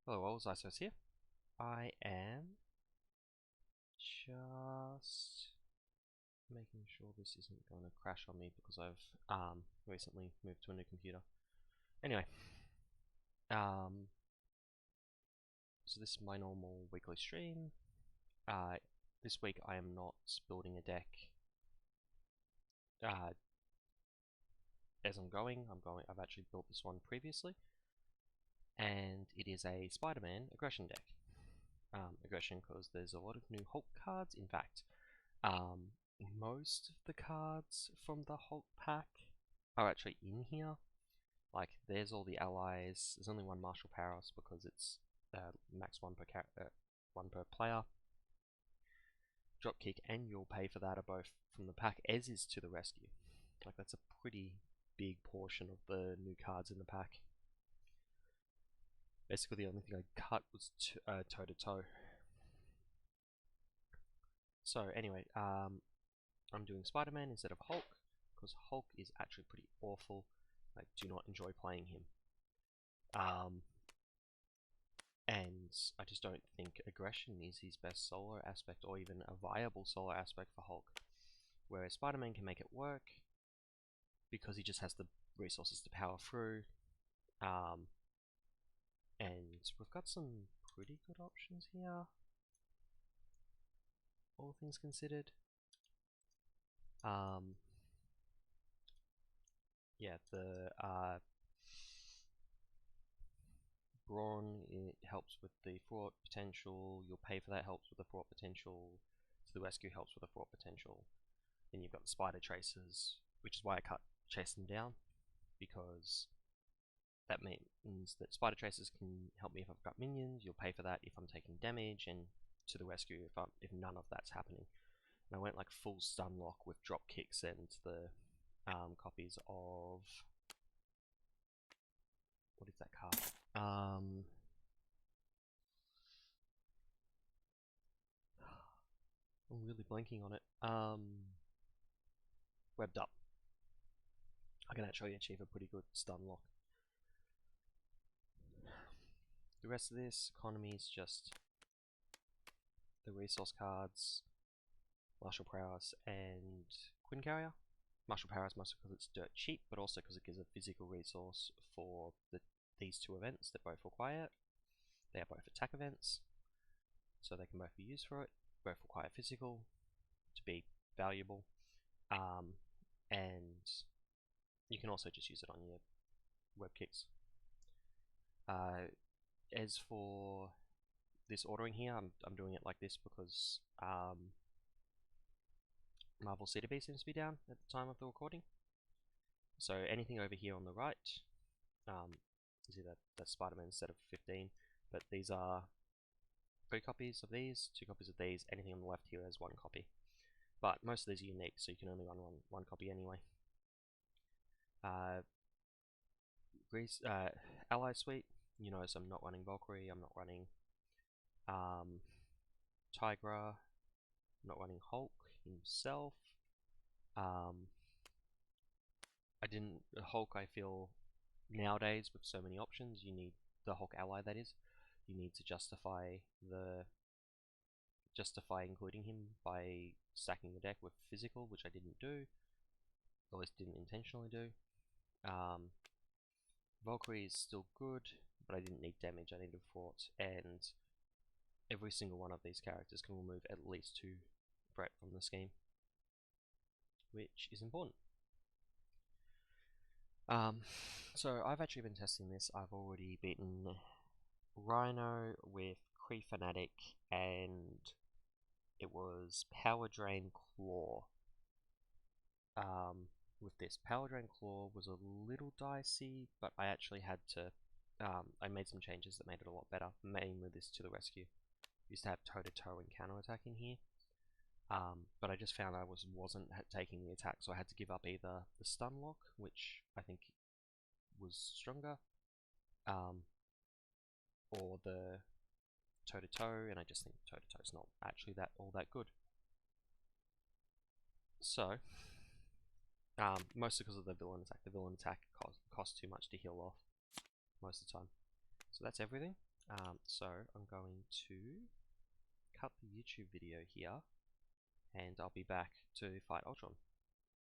Hello, all, Isos here. I am just making sure this isn't going to crash on me because I've recently moved to a new computer. Anyway, so this is my normal weekly stream. This week I am not building a deck as I'm going. I've actually built this one previously, and it is a Spider-Man aggression deck. Aggression because there's a lot of new Hulk cards. In fact, most of the cards from the Hulk pack are actually in here. Like, there's all the allies. There's only one Martial Prowess because it's max one per player. Dropkick and You'll Pay for that are both from the pack, as is To the Rescue. Like, that's a pretty big portion of the new cards in the pack. Basically, the only thing I cut was Toe to Toe. So anyway, I'm doing Spider-Man instead of Hulk because Hulk is actually pretty awful. I do not enjoy playing him. And I just don't think aggression is his best solo aspect or even a viable solo aspect for Hulk. Whereas Spider-Man can make it work because he just has the resources to power through. And we've got some pretty good options here, all things considered. Yeah, the Brawn, it helps with the fraught potential. You'll Pay for that helps with the fraught potential. To the Rescue helps with the fraught potential. Then you've got the Spider Tracers, which is why I cut Chase them down, because that means that Spider Tracers can help me if I've got minions. You'll Pay for that if I'm taking damage, and To the Rescue if none of that's happening. And I went like full stun lock with drop kicks and the copies of, what is that card? I'm really blanking on it. Webbed Up. I can actually achieve a pretty good stun lock. The rest of this economy is just the resource cards, Martial Prowess and Quincarrier. Martial Prowess mostly because it's dirt cheap, but also because it gives a physical resource for these two events that both require it. They are both attack events, so they can both be used for it. Both require physical to be valuable, and you can also just use it on your web kicks. As for this ordering here, I'm doing it like this because Marvel CDB seems to be down at the time of the recording. So anything over here on the right is either that's Spider-Man instead of 15, but these are 3 copies of these, 2 copies of these. Anything on the left here has 1 copy. But most of these are unique, so you can only run one copy anyway. Ally Suite, you notice I'm not running Valkyrie, I'm not running Tigra, I'm not running Hulk himself. Hulk, I feel, nowadays with so many options, you need the Hulk ally, that is. You need to justify including him by stacking the deck with physical, which I didn't do, or at least didn't intentionally do. Valkyrie is still good, but I didn't need damage, I needed fraught, and every single one of these characters can remove at least 2 threat from the scheme, which is important. So I've actually been testing this. I've already beaten Rhino with Kree Fanatic, and it was Power Drain Claw. With this, Power Drain Claw was a little dicey, but I actually had to, I made some changes that made it a lot better, mainly this To the Rescue. Used to have toe-to-toe and counter-attack in here, but I just found I wasn't taking the attack, so I had to give up either the stun lock, which I think was stronger, or the toe-to-toe, and I just think toe-to-toe is not actually all that good. So, mostly because of the villain attack. The villain attack costs too much to heal off most of the time. So that's everything. So I'm going to cut the YouTube video here, and I'll be back to fight Ultron.